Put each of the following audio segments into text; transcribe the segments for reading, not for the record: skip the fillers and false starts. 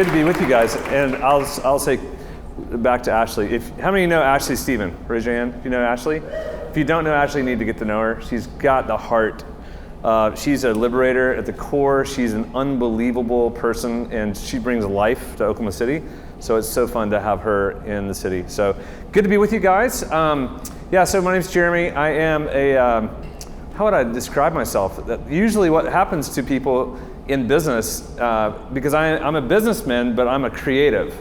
good to be with you guys. And I'll say back to Ashley. How many of you know Ashley Stephen? Raise your hand if you know Ashley. If you don't know Ashley, you need to get to know her. She's got the heart. She's a liberator at the core. She's an unbelievable person, and she brings life to Oklahoma City. So it's so fun to have her in the city. So good to be with you guys. So my name's Jeremy. I am how would I describe myself? Usually what happens to people in business, because I'm a businessman, but I'm a creative.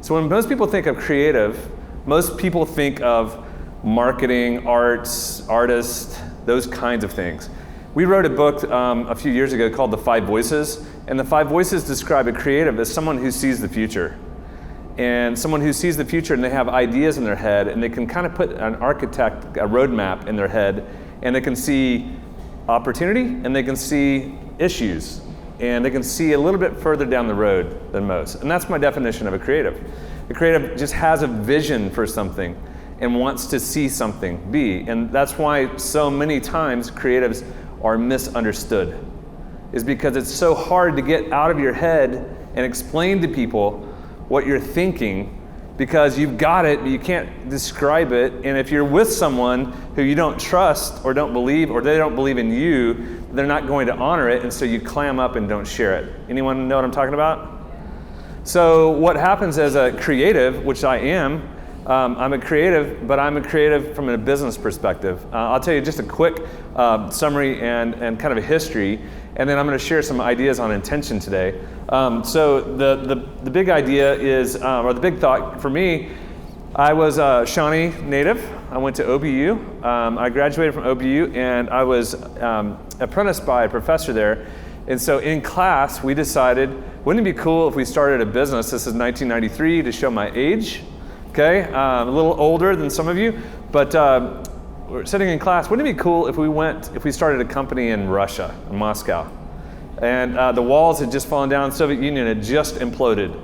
So when most people think of creative, most people think of marketing, arts, artists, those kinds of things. We wrote a book a few years ago called The 5 Voices, and the 5 Voices describe a creative as someone who sees the future. And someone who sees the future and they have ideas in their head, and they can kind of put an architect, a roadmap in their head, and they can see opportunity and they can see issues, and they can see a little bit further down the road than most. And that's my definition of a creative. A creative just has a vision for something and wants to see something be. And that's why so many times creatives are misunderstood, is because it's so hard to get out of your head and explain to people what you're thinking, because you've got it, but you can't describe it. And if you're with someone who you don't trust or don't believe, or they don't believe in you, they're not going to honor it, and so you clam up and don't share it. Anyone know what I'm talking about? So what happens as a creative, which I am, I'm a creative, but I'm a creative from a business perspective. I'll tell you just a quick summary and kind of a history, and then I'm going to share some ideas on intention today. So the big idea is, or the big thought for me, I was a Shawnee native. I went to OBU. I graduated from OBU, and I was apprenticed by a professor there. And so in class, we decided, wouldn't it be cool if we started a business? This is 1993, to show my age. Okay, a little older than some of you, but we're sitting in class. Wouldn't it be cool if we started a company in Russia, in Moscow? And the walls had just fallen down, the Soviet Union had just imploded.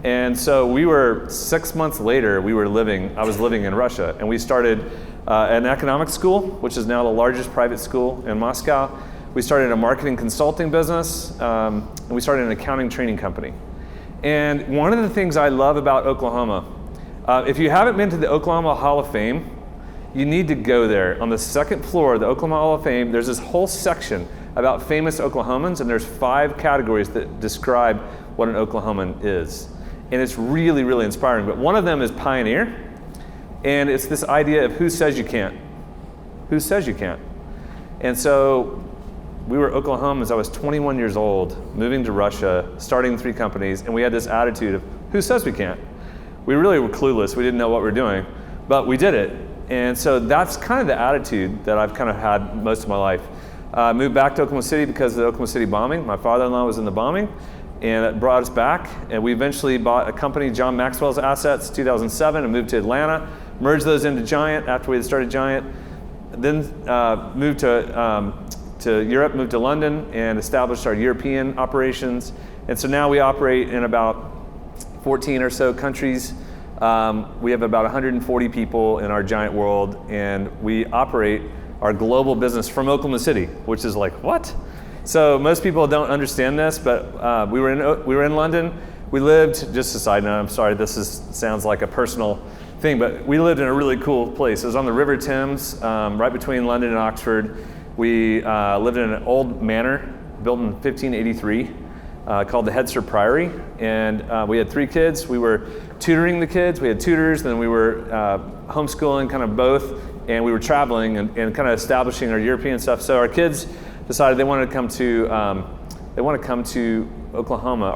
And so we were, 6 months later, I was living in Russia, and we started an economics school, which is now the largest private school in Moscow. We started a marketing consulting business, and we started an accounting training company. And one of the things I love about Oklahoma, if you haven't been to the Oklahoma Hall of Fame, you need to go there. On the second floor of the Oklahoma Hall of Fame, there's this whole section about famous Oklahomans, and there's 5 categories that describe what an Oklahoman is. And it's really, really inspiring. But one of them is pioneer, and it's this idea of who says you can't? Who says you can't? And so we were Oklahomans. I was 21 years old, moving to Russia, starting 3 companies, and we had this attitude of who says we can't? We really were clueless. We didn't know what we were doing, but we did it. And so that's kind of the attitude that I've kind of had most of my life. Moved back to Oklahoma City because of the Oklahoma City bombing. My father-in-law was in the bombing, and it brought us back. And we eventually bought a company, John Maxwell's Assets, 2007, and moved to Atlanta. Merged those into Giant after we had started Giant. Then moved to Europe, moved to London, and established our European operations. And so now we operate in about 14 or so countries. We have about 140 people in our giant world, and we operate our global business from Oklahoma City, which is like, what? So most people don't understand this, but we were in London. We lived, just a side note, I'm sorry, sounds like a personal thing, but we lived in a really cool place. It was on the River Thames, right between London and Oxford. We lived in an old manor built in 1583. Called the Headster Priory, and we had 3 kids. We were tutoring the kids. We had tutors, then we were homeschooling, kind of both, and we were traveling and kind of establishing our European stuff. So our kids decided they wanted to come to Oklahoma,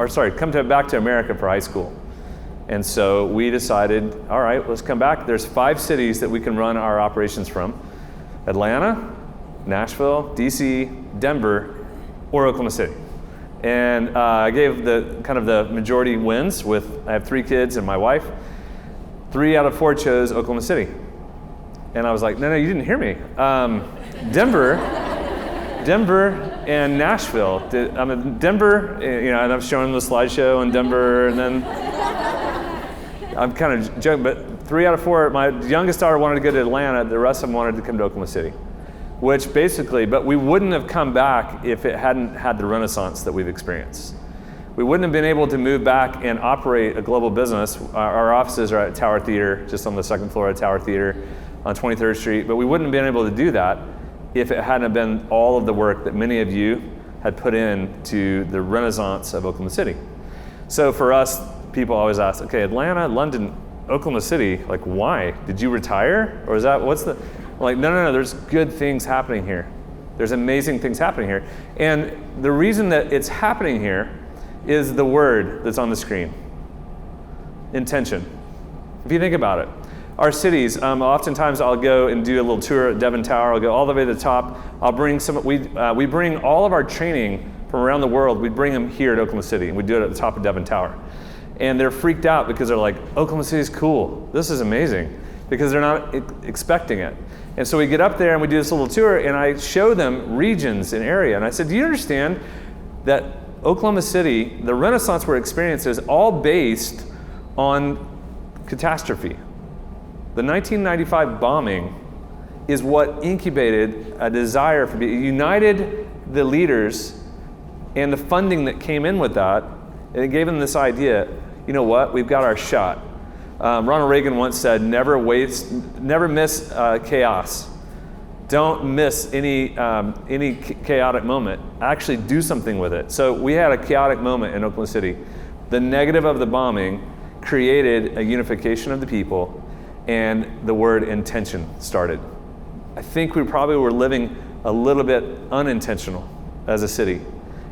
back to America for high school. And so we decided, all right, let's come back. There's 5 cities that we can run our operations from: Atlanta, Nashville, DC, Denver, or Oklahoma City. And I gave the majority wins I have 3 kids and my wife. 3 out of 4 chose Oklahoma City. And I was like, no, you didn't hear me. Denver and Nashville. Denver, and I'm showing the slideshow in Denver, and then I'm kind of joking, but 3 out of 4, my youngest daughter wanted to go to Atlanta, the rest of them wanted to come to Oklahoma City. But we wouldn't have come back if it hadn't had the renaissance that we've experienced. We wouldn't have been able to move back and operate a global business. Our offices are at Tower Theater, just on the second floor of Tower Theater on 23rd Street, but we wouldn't have been able to do that if it hadn't been all of the work that many of you had put in to the renaissance of Oklahoma City. So for us, people always ask, okay, Atlanta, London, Oklahoma City, like why? Did you retire? Or is that, what's the, like, no, there's good things happening here. There's amazing things happening here. And the reason that it's happening here is the word that's on the screen. Intention. If you think about it, our cities, oftentimes I'll go and do a little tour at Devon Tower. I'll go all the way to the top. I'll bring we bring all of our training from around the world. We bring them here at Oklahoma City, and we do it at the top of Devon Tower. And they're freaked out because they're like, Oklahoma City's cool. This is amazing, because they're not expecting it. And so we get up there and we do this little tour, and I show them regions and area. And I said, do you understand that Oklahoma City, the Renaissance we're experiencing, is all based on catastrophe? The 1995 bombing is what incubated a desire for united the leaders and the funding that came in with that, and it gave them this idea, you know what, we've got our shot. Ronald Reagan once said, never miss chaos. Don't miss any chaotic moment. Actually do something with it. So we had a chaotic moment in Oklahoma City. The negative of the bombing created a unification of the people, and the word intention started. I think we probably were living a little bit unintentional as a city.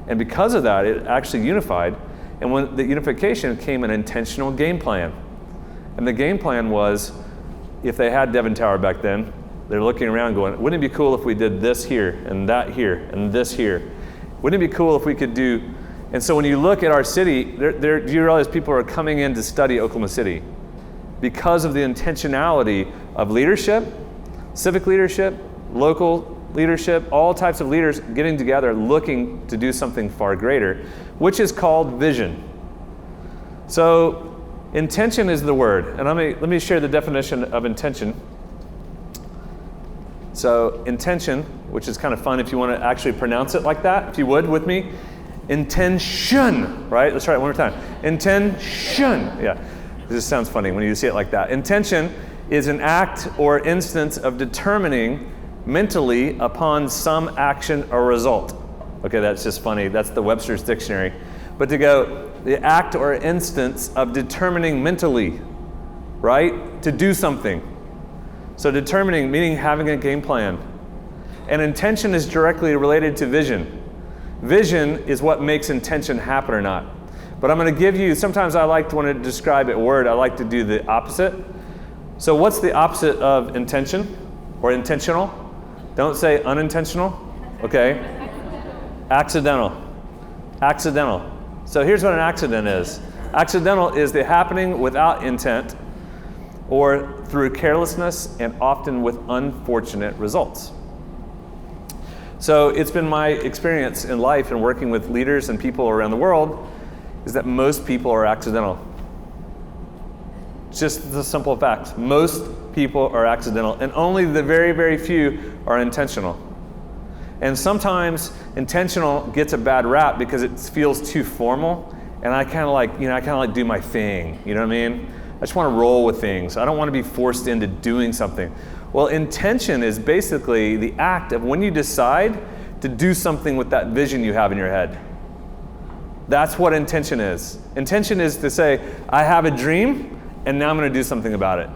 And because of that, it actually unified. And when the unification came an intentional game plan. And the game plan was, if they had Devon Tower back then, they're looking around going, wouldn't it be cool if we did this here, and that here, and this here? Wouldn't it be cool if we could do, and so when you look at our city, do you realize people are coming in to study Oklahoma City because of the intentionality of leadership, civic leadership, local leadership, all types of leaders getting together looking to do something far greater, which is called vision. So intention is the word, and let me share the definition of intention. So intention, which is kind of fun if you want to actually pronounce it like that, if you would with me. Intention, right? Let's try it one more time. Intention, yeah. It just sounds funny when you see it like that. Intention is an act or instance of determining mentally upon some action or result. Okay, that's just funny. That's the Webster's Dictionary. But to go, the act or instance of determining mentally, right? To do something. So determining, meaning having a game plan. And intention is directly related to vision. Vision is what makes intention happen or not. But I'm going to give you, sometimes I like to, when I describe a word, I like to do the opposite. So what's the opposite of intention or intentional? Don't say unintentional, okay? Accidental. Accidental. So here's what an accident is. Accidental is the happening without intent or through carelessness and often with unfortunate results. So it's been my experience in life and working with leaders and people around the world is that most people are accidental. It's just the simple facts. Most people are accidental, and only the very, very few are intentional. And sometimes intentional gets a bad rap because it feels too formal, and I kind of like do my thing, you know what I mean? I just want to roll with things. I don't want to be forced into doing something. Well, intention is basically the act of when you decide to do something with that vision you have in your head. That's what intention is. Intention is to say, I have a dream, and now I'm going to do something about it.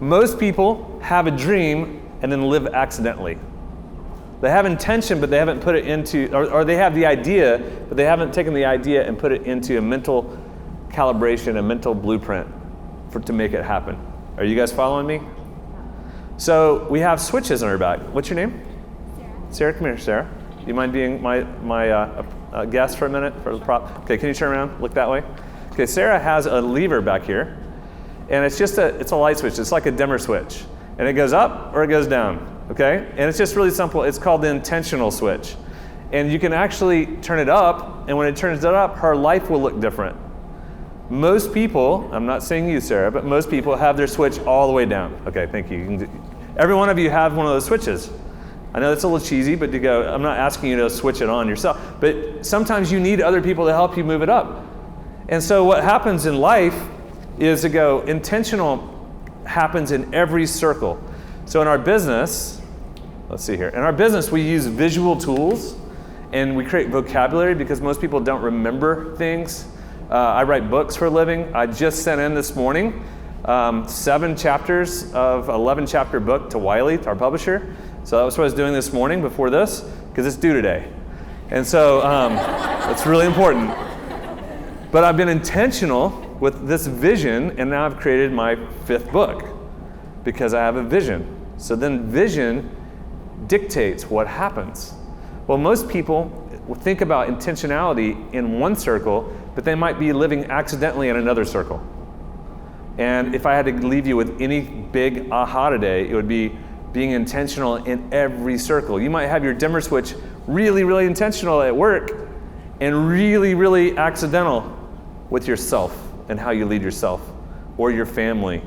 Most people have a dream and then live accidentally. They have intention, but they haven't put it into, or they have the idea, but they haven't taken the idea and put it into a mental calibration, a mental blueprint to make it happen. Are you guys following me? So we have switches on our back. What's your name? Sarah. Sarah, come here, Sarah. Do you mind being my guest for a minute for the prop? Okay, can you turn around? Look that way. Okay, Sarah has a lever back here, and it's a light switch. It's like a dimmer switch, and it goes up or it goes down. Okay, and it's just really simple. It's called the intentional switch, and you can actually turn it up, and when it turns it up, her life will look different. Most people, I'm not saying you, Sarah, but most people have their switch all the way down. Okay, thank you. Every one of you have one of those switches. I know that's a little cheesy, but to go, I'm not asking you to switch it on yourself, but sometimes you need other people to help you move it up. And so what happens in life is to go, intentional happens in every circle. So in our business, let's see here, in our business we use visual tools and we create vocabulary because most people don't remember things. I write books for a living. I just sent in this morning 7 chapters of 11 chapter book to Wiley, our publisher. So that was what I was doing this morning before this, because it's due today. And so it's really important. But I've been intentional with this vision, and now I've created my 5th book because I have a vision. So then vision dictates what happens. Well, most people think about intentionality in one circle, but they might be living accidentally in another circle. And if I had to leave you with any big aha today, it would be being intentional in every circle. You might have your dimmer switch really, really intentional at work and really, really accidental with yourself and how you lead yourself or your family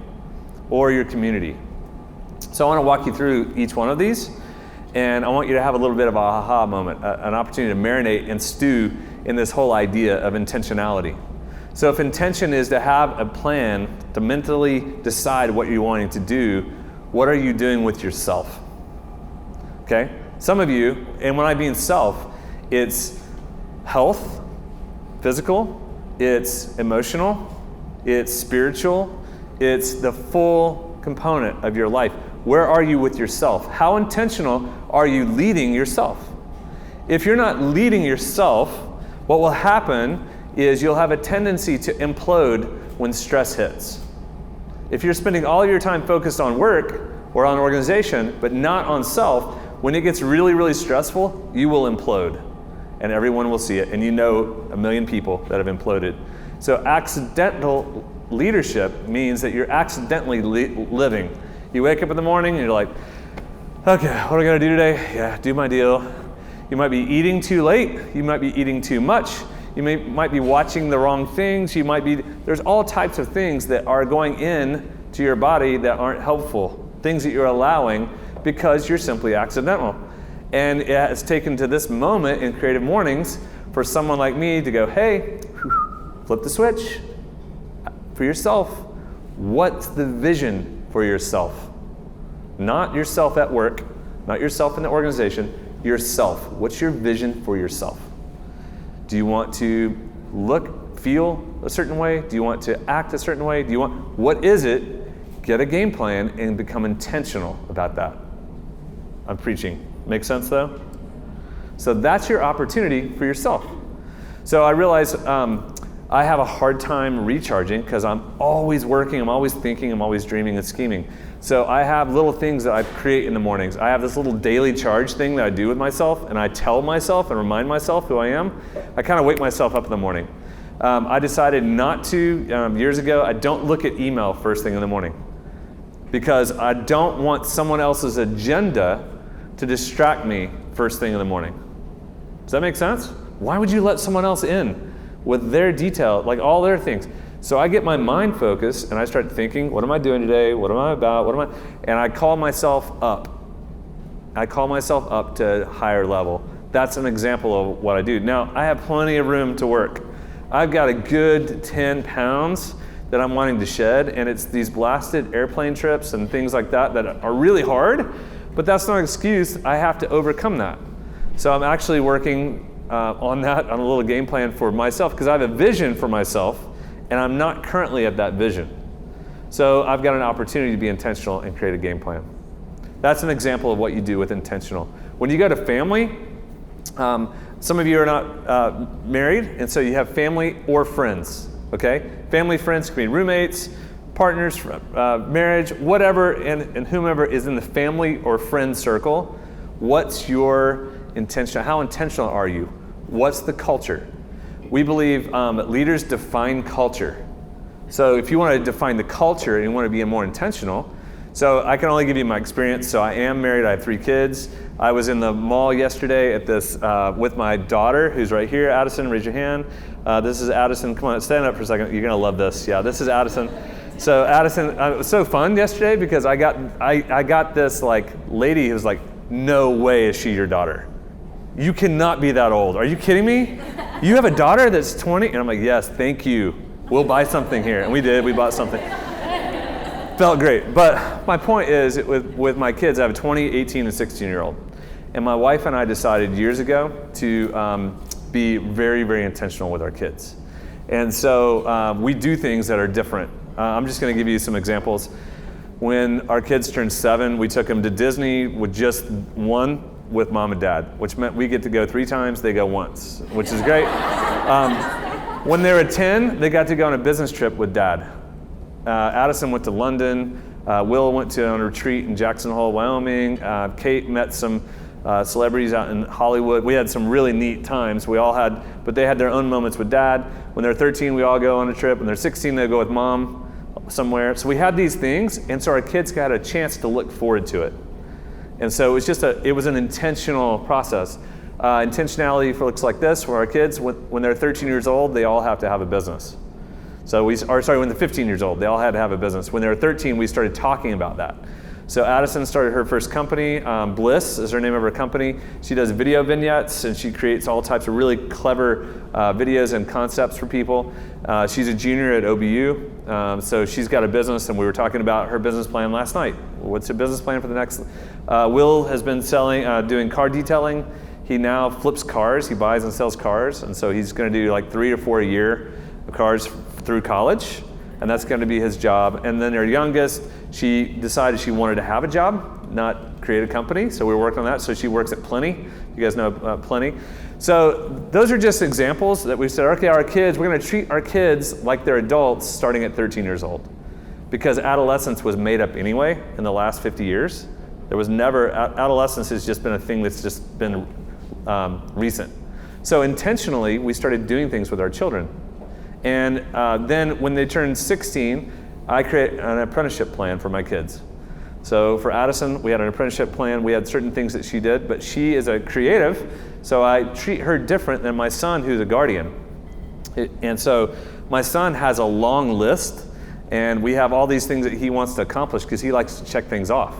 or your community. So I want to walk you through each one of these, and I want you to have a little bit of an aha moment, an opportunity to marinate and stew in this whole idea of intentionality. So if intention is to have a plan to mentally decide what you're wanting to do, what are you doing with yourself? Okay? Some of you, and when I mean self, it's health, physical, it's emotional, it's spiritual, it's the full component of your life. Where are you with yourself? How intentional are you leading yourself? If you're not leading yourself, what will happen is you'll have a tendency to implode when stress hits. If you're spending all of your time focused on work or on organization, but not on self, when it gets really, really stressful, you will implode. And everyone will see it. And you know a million people that have imploded. So accidental leadership means that you're accidentally living. You wake up in the morning and you're like, okay, what am I gonna do today? Yeah, do my deal. You might be eating too late. You might be eating too much. You might be watching the wrong things. There's all types of things that are going in to your body that aren't helpful, things that you're allowing because you're simply accidental. And it has taken to this moment in Creative Mornings for someone like me to go, hey, flip the switch for yourself. What's the vision for yourself? Not yourself at work, not yourself in the organization, yourself. What's your vision for yourself? Do you want to look, feel a certain way? Do you want to act a certain way? What is it? Get a game plan and become intentional about that. I'm preaching. Make sense though? So that's your opportunity for yourself. So I realize I have a hard time recharging because I'm always working, I'm always thinking, I'm always dreaming and scheming. So I have little things that I create in the mornings. I have this little daily charge thing that I do with myself, and I tell myself and remind myself who I am. I kind of wake myself up in the morning. I decided not to, years ago, I don't look at email first thing in the morning because I don't want someone else's agenda to distract me first thing in the morning. Does that make sense? Why would you let someone else in with their detail, like all their things? So I get my mind focused and I start thinking, what am I doing today? What am I about? And I call myself up. I call myself up to a higher level. That's an example of what I do. Now, I have plenty of room to work. I've got a good 10 pounds that I'm wanting to shed, and it's these blasted airplane trips and things like that that are really hard, but that's not an excuse. I have to overcome that. So I'm actually working on that, on a little game plan for myself, because I have a vision for myself, and I'm not currently at that vision. So I've got an opportunity to be intentional and create a game plan. That's an example of what you do with intentional. When you go to family, some of you are not married, and so you have family or friends, okay? Family, friends can be roommates, partners, marriage, whatever, and whomever is in the family or friend circle. What's your intention? How intentional are you? What's the culture? We believe leaders define culture. So if you want to define the culture and you want to be more intentional, so I can only give you my experience. So I am married, I have 3 kids. I was in the mall yesterday at this with my daughter, who's right here. Addison, raise your hand. This is Addison. Come on, stand up for a second. You're gonna love this. Yeah, this is Addison. So Addison, it was so fun yesterday because I got this like lady who was like no way is she your daughter. You cannot be that old. Are you kidding me? You have a daughter that's 20? And I'm like, yes, thank you. We'll buy something here. And we did, we bought something. Felt great. But my point is, with my kids, I have a 20, 18, and 16-year-old. And my wife and I decided years ago to be very, very intentional with our kids. And so we do things that are different. I'm just going to give you some examples. When our kids turned 7, we took them to Disney with just one with mom and dad, which meant we get to go 3 times, they go once, which is great. When they were 10, they got to go on a business trip with dad. Addison went to London. Will went to on a retreat in Jackson Hole, Wyoming. Kate met some celebrities out in Hollywood. We had some really neat times. But they had their own moments with dad. When they're 13, we all go on a trip. When they're 16, they go with mom somewhere. So we had these things, and so our kids got a chance to look forward to it. And so it was an intentional process. Intentionality looks like this, where our kids, when they're 13 years old, they all have to have a business. When they're 15 years old, they all had to have a business. When they were 13, we started talking about that. So Addison started her first company. Bliss is her name of her company. She does video vignettes, and she creates all types of really clever videos and concepts for people. She's a junior at OBU, so she's got a business, and we were talking about her business plan last night. What's her business plan for the next? Will has been doing car detailing. He now flips cars. He buys and sells cars, and so he's going to do like 3 or 4 a year of cars through college. And that's going to be his job. And then our youngest, she decided she wanted to have a job, not create a company. So we were working on that. So she works at Plenty. You guys know Plenty. So those are just examples that we said, okay, we're going to treat our kids like they're adults starting at 13 years old. Because adolescence was made up anyway in the last 50 years. Adolescence has just been a thing that's just been recent. So intentionally, we started doing things with our children. And then when they turned 16, I created an apprenticeship plan for my kids. So for Addison, we had an apprenticeship plan. We had certain things that she did, but she is a creative, so I treat her different than my son, who's a guardian. And so my son has a long list, and we have all these things that he wants to accomplish because he likes to check things off.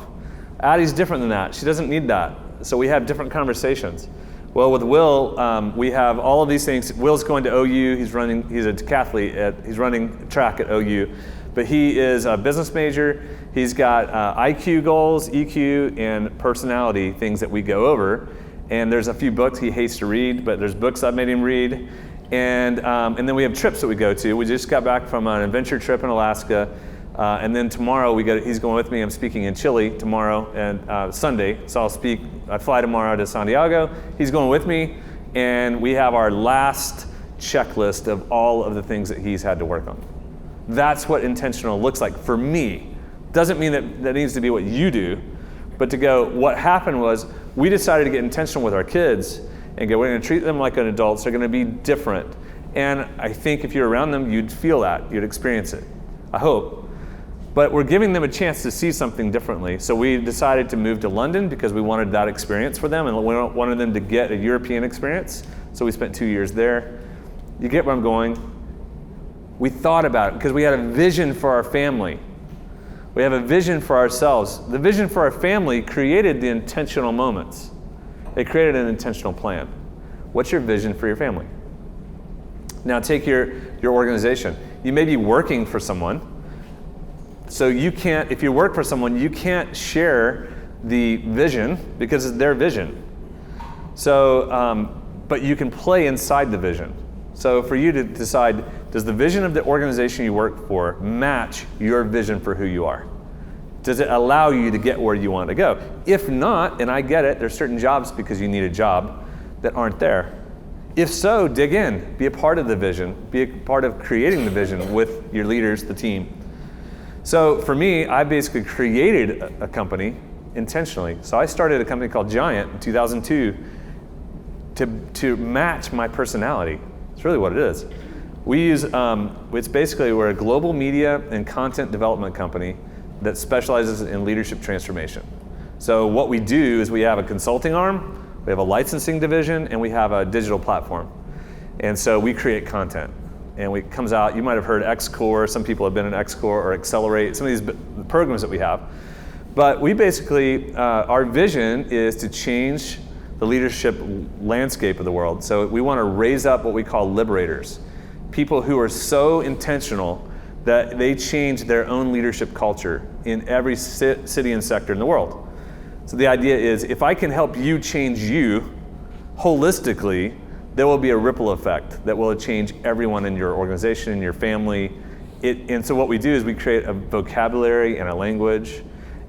Addie's different than that. She doesn't need that. So we have different conversations. Well, with Will, we have all of these things. Will's going to OU. He's a decathlete. He's running track at OU. But he is a business major. He's got IQ goals, EQ, and personality things that we go over. And there's a few books he hates to read, but there's books I've made him read. And then we have trips that we go to. We just got back from an adventure trip in Alaska. And then tomorrow he's going with me. I'm speaking in Chile tomorrow and Sunday. So I fly tomorrow to Santiago. He's going with me, and we have our last checklist of all of the things that he's had to work on. That's what intentional looks like for me. Doesn't mean that needs to be what you do, but to go, what happened was we decided to get intentional with our kids and go, we're going to treat them like an adults. They're going to be different. And I think if you're around them, you'd feel that, you'd experience it. I hope. But we're giving them a chance to see something differently. So we decided to move to London because we wanted that experience for them, and we wanted them to get a European experience. So we spent 2 years there. You get where I'm going? We thought about it because we had a vision for our family. We have a vision for ourselves. The vision for our family created the intentional moments. It created an intentional plan. What's your vision for your family? Now take your organization. You may be working for someone. So if you work for someone, you can't share the vision because it's their vision. So, but you can play inside the vision. So for you to decide, does the vision of the organization you work for match your vision for who you are? Does it allow you to get where you want to go? If not, and I get it, there's certain jobs because you need a job that aren't there. If so, dig in, be a part of the vision, be a part of creating the vision with your leaders, the team. So for me, I basically created a company intentionally. So I started a company called Giant in 2002 to match my personality. It's really what it is. We use, we're a global media and content development company that specializes in leadership transformation. So what we do is we have a consulting arm, we have a licensing division, and we have a digital platform. And so we create content. And it comes out, you might have heard X-Core, some people have been in X-Core or Accelerate, some of these programs that we have. But we basically, our vision is to change the leadership landscape of the world. So we want to raise up what we call liberators, people who are so intentional that they change their own leadership culture in every city and sector in the world. So the idea is, if I can help you change you holistically, there will be a ripple effect that will change everyone in your organization, in your family. And so what we do is we create a vocabulary and a language,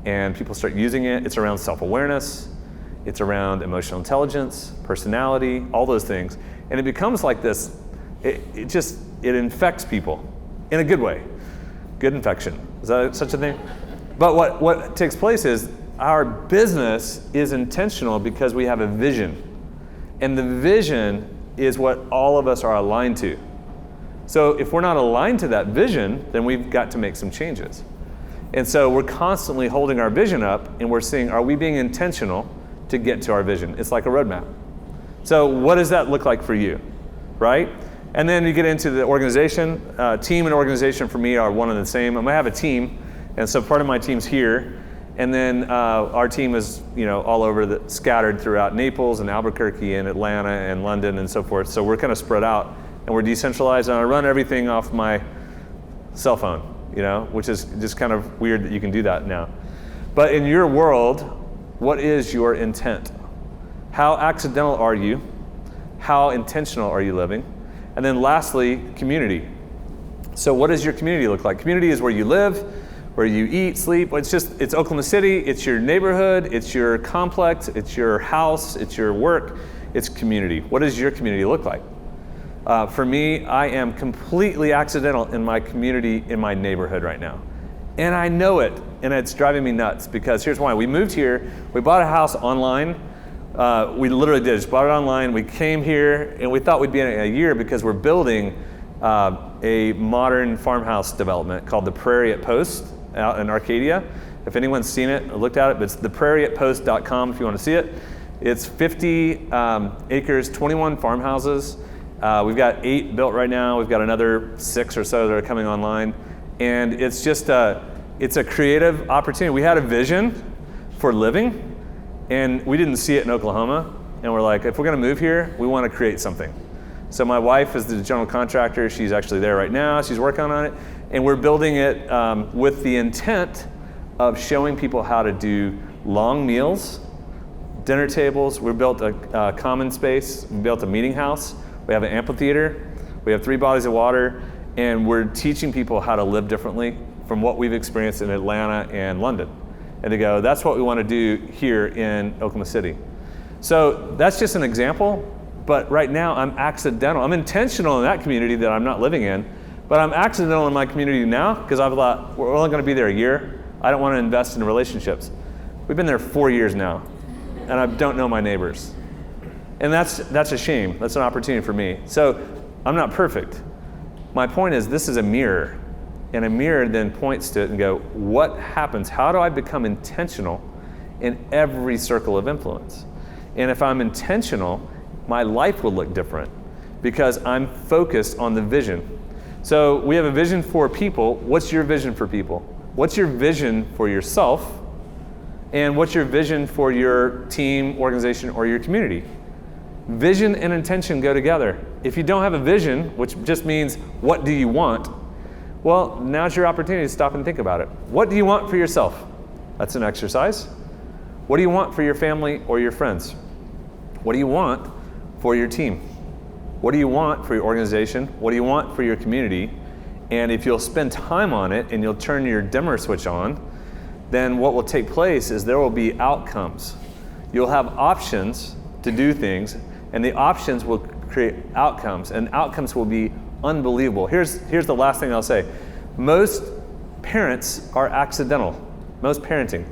and people start using it. It's around self-awareness, it's around emotional intelligence, personality, all those things. And it becomes like this, it infects people in a good way. Good infection, is that such a thing? But what takes place is our business is intentional because we have a vision. And the vision is what all of us are aligned to. So if we're not aligned to that vision, then we've got to make some changes. And so we're constantly holding our vision up, and we're seeing, are we being intentional to get to our vision? It's like a roadmap. So what does that look like for you, right? And then you get into the organization. Team and organization for me are one and the same. I'm gonna have a team, and so part of my team's here, and then our team is all over, scattered throughout Naples and Albuquerque and Atlanta and London and so forth. So we're kind of spread out, and we're decentralized, and I run everything off my cell phone, which is just kind of weird that you can do that now. But in your world, what is your intent? How accidental are you? How intentional are you living? And then lastly, community. So what does your community look like? Community is where you live, where you eat, sleep. It's Oklahoma City, it's your neighborhood, it's your complex, it's your house, it's your work, it's community. What does your community look like? For me, I am completely accidental in my community, in my neighborhood right now. And I know it, and it's driving me nuts, because here's why. We moved here, we bought a house online. We literally did, just bought it online. We came here, and we thought we'd be in a year because we're building a modern farmhouse development called the Prairie at Post out in Arcadia. If anyone's seen it or looked at it, but it's theprairieatpost.com if you want to see it. It's 50 acres, 21 farmhouses. We've got 8 built right now. We've got another 6 or so that are coming online. And it's just it's a creative opportunity. We had a vision for living, and we didn't see it in Oklahoma. And we're like, if we're going to move here, we want to create something. So my wife is the general contractor. She's actually there right now. She's working on it. And we're building it with the intent of showing people how to do long meals, dinner tables. We built a common space. We built a meeting house. We have an amphitheater. We have 3 bodies of water. And we're teaching people how to live differently from what we've experienced in Atlanta and London. And to go, that's what we want to do here in Oklahoma City. So that's just an example. But right now, I'm accidental. I'm intentional in that community that I'm not living in, but I'm accidental in my community now because I thought, we're only going to be there a year. I don't want to invest in relationships. We've been there 4 years now, and I don't know my neighbors. And that's a shame. That's an opportunity for me. So I'm not perfect. My point is, this is a mirror, and a mirror then points to it and go, what happens? How do I become intentional in every circle of influence? And if I'm intentional, my life will look different because I'm focused on the vision. So we have a vision for people. What's your vision for people? What's your vision for yourself? And what's your vision for your team, organization, or your community? Vision and intention go together. If you don't have a vision, which just means what do you want, well, now's your opportunity to stop and think about it. What do you want for yourself? That's an exercise. What do you want for your family or your friends? What do you want for your team? What do you want for your organization? What do you want for your community? And if you'll spend time on it and you'll turn your dimmer switch on, then what will take place is there will be outcomes. You'll have options to do things, and the options will create outcomes, and outcomes will be unbelievable. Here's the last thing I'll say. Most parents are accidental. Most parenting.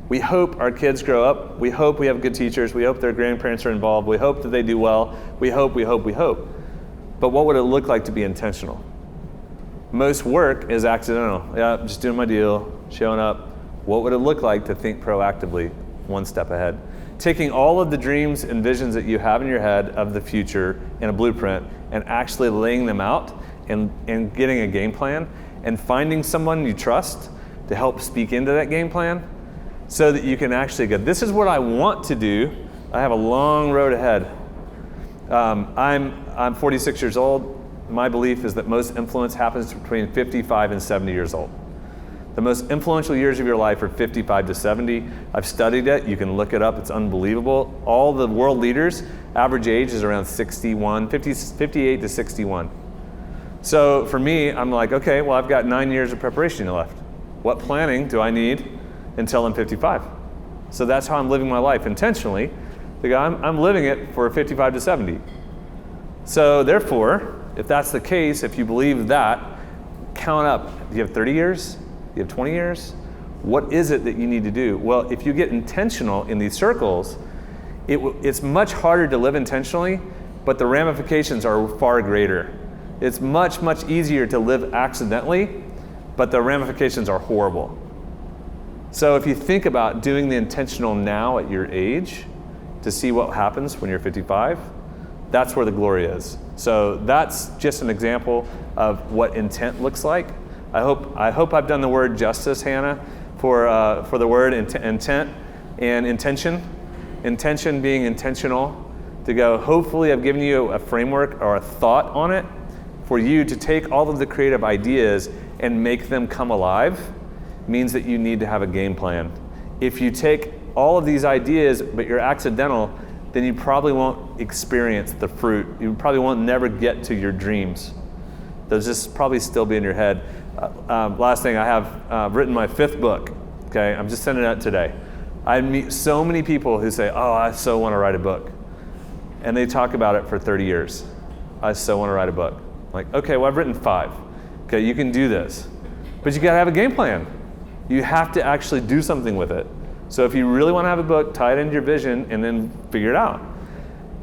We hope our kids grow up. We hope we have good teachers. We hope their grandparents are involved. We hope that they do well. We hope. But what would it look like to be intentional? Most work is accidental. Yeah, just doing my deal, showing up. What would it look like to think proactively, one step ahead? Taking all of the dreams and visions that you have in your head of the future in a blueprint and actually laying them out and getting a game plan and finding someone you trust to help speak into that game plan so that you can actually go, this is what I want to do. I have a long road ahead. I'm 46 years old. My belief is that most influence happens between 55 and 70 years old. The most influential years of your life are 55 to 70. I've studied it. You can look it up. It's unbelievable. All the world leaders, average age is around 61, 58 to 61. So for me, I'm like, okay, well, I've got 9 years of preparation left. What planning do I need until I'm 55? So that's how I'm living my life intentionally. I'm living it for 55 to 70. So therefore, if that's the case, if you believe that, count up. Do you have 30 years? You have 20 years? What is it that you need to do? Well, if you get intentional in these circles, it's much harder to live intentionally, but the ramifications are far greater. It's much, much easier to live accidentally, but the ramifications are horrible. So if you think about doing the intentional now at your age to see what happens when you're 55, that's where the glory is. So that's just an example of what intent looks like. I hope I've done the word justice, Hannah, for the word intent and intention. Intention being intentional to go, hopefully I've given you a framework or a thought on it for you to take all of the creative ideas and make them come alive means that you need to have a game plan. If you take all of these ideas but you're accidental, then you probably won't experience the fruit. You probably won't never get to your dreams. They'll just probably still be in your head. Last thing, I have written my 5th book. Okay, I'm just sending it out today. I meet so many people who say, oh, I so want to write a book. And they talk about it for 30 years. I so want to write a book. I'm like, okay, well, I've written 5. Okay, you can do this. But you got to have a game plan. You have to actually do something with it. So if you really want to have a book, tie it into your vision and then figure it out.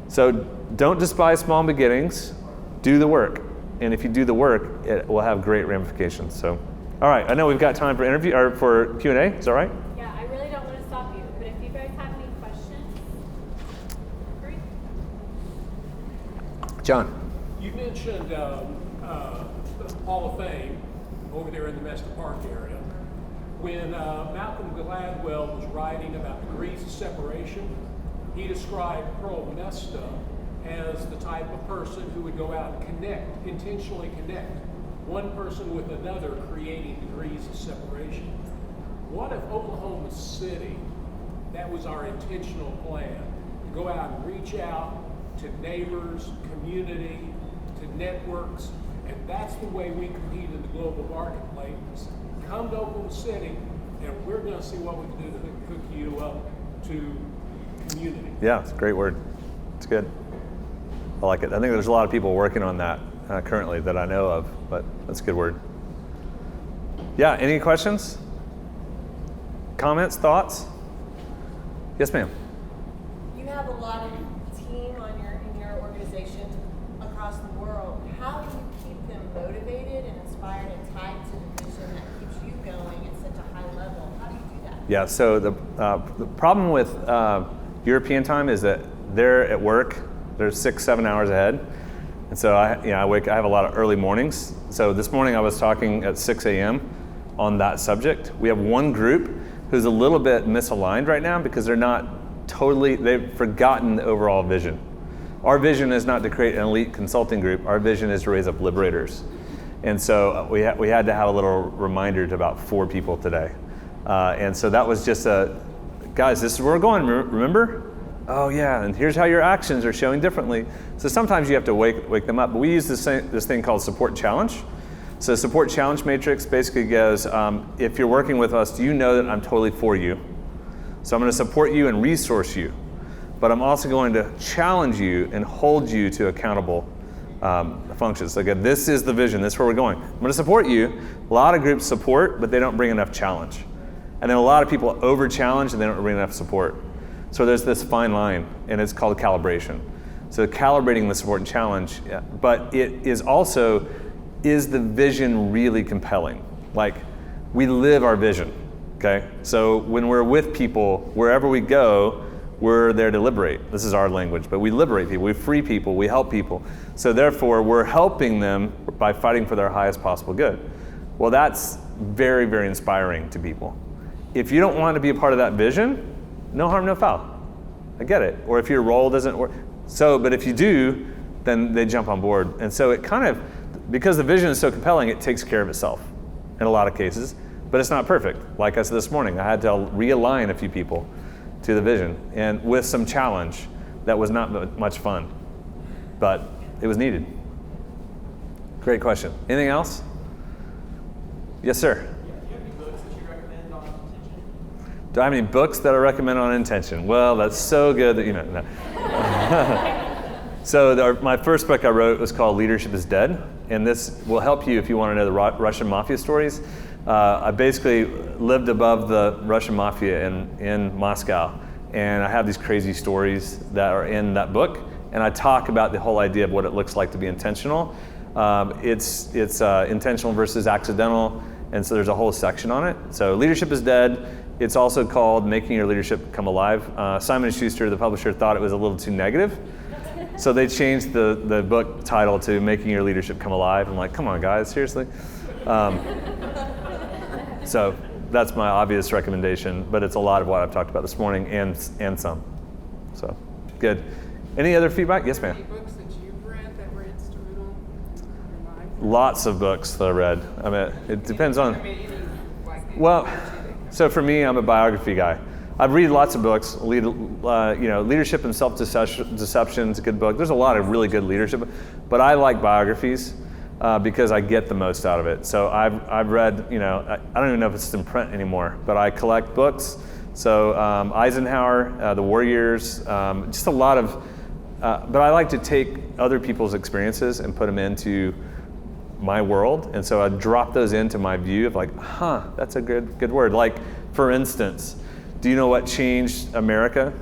So don't despise small beginnings. Do the work. And if you do the work, it will have great ramifications. So, all right, I know we've got time for interview or for Q&A. Is that right? Yeah, I really don't want to stop you, but if you guys have any questions, great. John. You mentioned the Hall of Fame over there in the Mesta Park area. When Malcolm Gladwell was writing about degrees of separation, he described Pearl Mesta as the type of person who would go out and connect, intentionally connect one person with another, creating degrees of separation. What if Oklahoma City, that was our intentional plan, to go out and reach out to neighbors, community, to networks, and that's the way we compete in the global marketplace. Come to Oklahoma City, and we're going to see what we can do to hook you up to community. Yeah, it's a great word. It's good. I like it. I think there's a lot of people working on that currently that I know of, but that's a good word. Yeah, any questions? Comments, thoughts? Yes, ma'am. You have a lot of team in your organization across the world. How do you keep them motivated and inspired and tied to the vision that keeps you going at such a high level? How do you do that? Yeah, so the problem with European time is that they're at work. They're 6-7 hours ahead. And so I have a lot of early mornings. So this morning I was talking at 6 a.m. on that subject. We have one group who's a little bit misaligned right now because they've forgotten the overall vision. Our vision is not to create an elite consulting group. Our vision is to raise up liberators. And so we had to have a little reminder to about 4 people today. And so that was just guys, this is where we're going, remember? Oh yeah, and here's how your actions are showing differently. So sometimes you have to wake them up. But we use this thing called support challenge. So support challenge matrix basically goes, if you're working with us, do you know that I'm totally for you? So I'm going to support you and resource you. But I'm also going to challenge you and hold you to accountable functions. So again, this is the vision, this is where we're going. I'm going to support you. A lot of groups support, but they don't bring enough challenge. And then a lot of people over-challenge and they don't bring enough support. So there's this fine line, and it's called calibration. So calibrating the support and challenge, but it is also, is the vision really compelling? Like, we live our vision, okay? So when we're with people, wherever we go, we're there to liberate. This is our language, but we liberate people, we free people, we help people. So therefore, we're helping them by fighting for their highest possible good. Well, that's very, very inspiring to people. If you don't want to be a part of that vision, no harm, no foul. I get it. Or if your role doesn't work. But if you do, then they jump on board. And so it kind of, because the vision is so compelling, it takes care of itself in a lot of cases, but it's not perfect. Like I said this morning, I had to realign a few people to the vision, and with some challenge that was not much fun, but it was needed. Great question. Anything else? Yes, sir. Do you have any books that you recommend on intention? Do I have any books that I recommend on intention? Well, that's so good that you know. No. So my first book I wrote was called Leadership is Dead, and this will help you if you want to know the Russian mafia stories. I basically lived above the Russian mafia in Moscow, and I have these crazy stories that are in that book, and I talk about the whole idea of what it looks like to be intentional. It's intentional versus accidental, and so there's a whole section on it. So Leadership is Dead. It's also called Making Your Leadership Come Alive. Simon & Schuster, the publisher, thought it was a little too negative, so they changed the book title to Making Your Leadership Come Alive. I'm like, come on, guys, seriously? So that's my obvious recommendation, but it's a lot of what I've talked about this morning and some. So, good. Any other feedback? Yes, ma'am. Any books that you've read that were instrumental in your life? Lots of books that I read. I mean, it depends on. Well, so for me, I'm a biography guy. I read lots of books. Leadership and Self-Deception is a good book. There's a lot of really good leadership, but I like biographies because I get the most out of it. So I've read, I don't even know if it's in print anymore, but I collect books. So Eisenhower, The War Years, just a lot of. But I like to take other people's experiences and put them into my world, and so I drop those into my view of like, that's a good word. Like, for instance, do you know what changed America?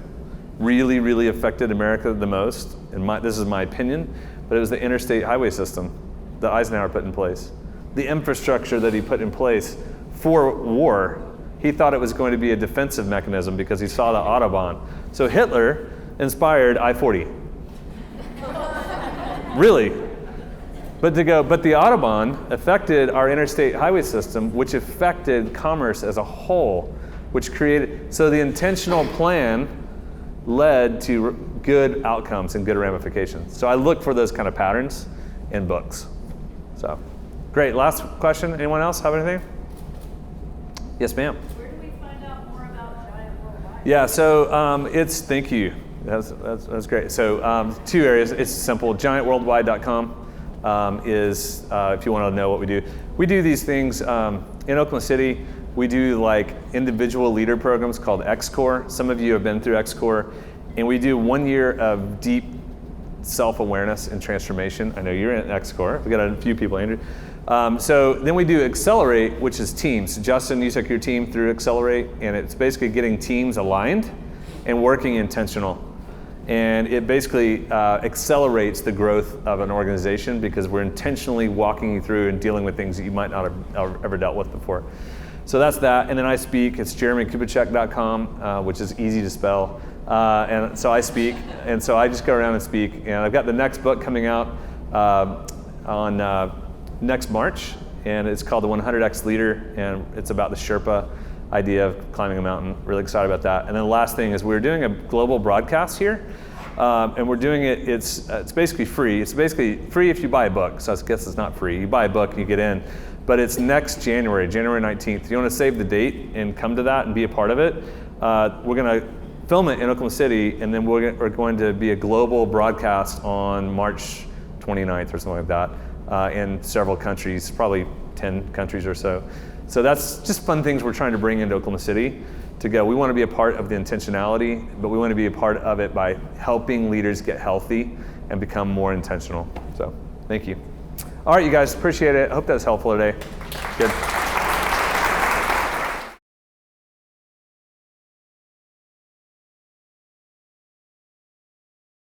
Really, really affected America the most? And this is my opinion, but it was the interstate highway system that Eisenhower put in place. The infrastructure that he put in place for war, he thought it was going to be a defensive mechanism because he saw the Autobahn. So Hitler inspired I-40. Really. But the Autobahn affected our interstate highway system, which affected commerce as a whole, which created, so the intentional plan led to good outcomes and good ramifications. So I look for those kind of patterns in books. So, great. Last question. Anyone else have anything? Yes, ma'am. Where do we find out more about Giant Worldwide? Yeah, so thank you. That's great. So 2 areas. It's simple. GiantWorldwide.com is if you want to know what we do. We do these things in Oklahoma City. We do like individual leader programs called X-Core. Some of you have been through X-Core, and we do 1 year of deep self-awareness and transformation. I know you're in X-Core. We got a few people, Andrew. So then we do Accelerate, which is teams. Justin, you took your team through Accelerate, and it's basically getting teams aligned and working intentional. And it basically accelerates the growth of an organization because we're intentionally walking you through and dealing with things that you might not have ever dealt with before. So that's that. And then I speak. It's JeremieKubicek.com, which is easy to spell. And so I speak. And so I just go around and speak. And I've got the next book coming out on next March. And it's called The 100X Leader. And it's about the Sherpa idea of climbing a mountain. Really excited about that. And then the last thing is we're doing a global broadcast here. And we're doing it, it's basically free. It's basically free if you buy a book. So I guess it's not free. You buy a book and you get in. But it's next January 19th. If you want to save the date and come to that and be a part of it, we're going to film it in Oklahoma City, and then we're going to be a global broadcast on March 29th or something like that in several countries, probably 10 countries or so. So that's just fun things we're trying to bring into Oklahoma City to go. We want to be a part of the intentionality, but we want to be a part of it by helping leaders get healthy and become more intentional. So thank you. All right, you guys, appreciate it. I hope that was helpful today. Good.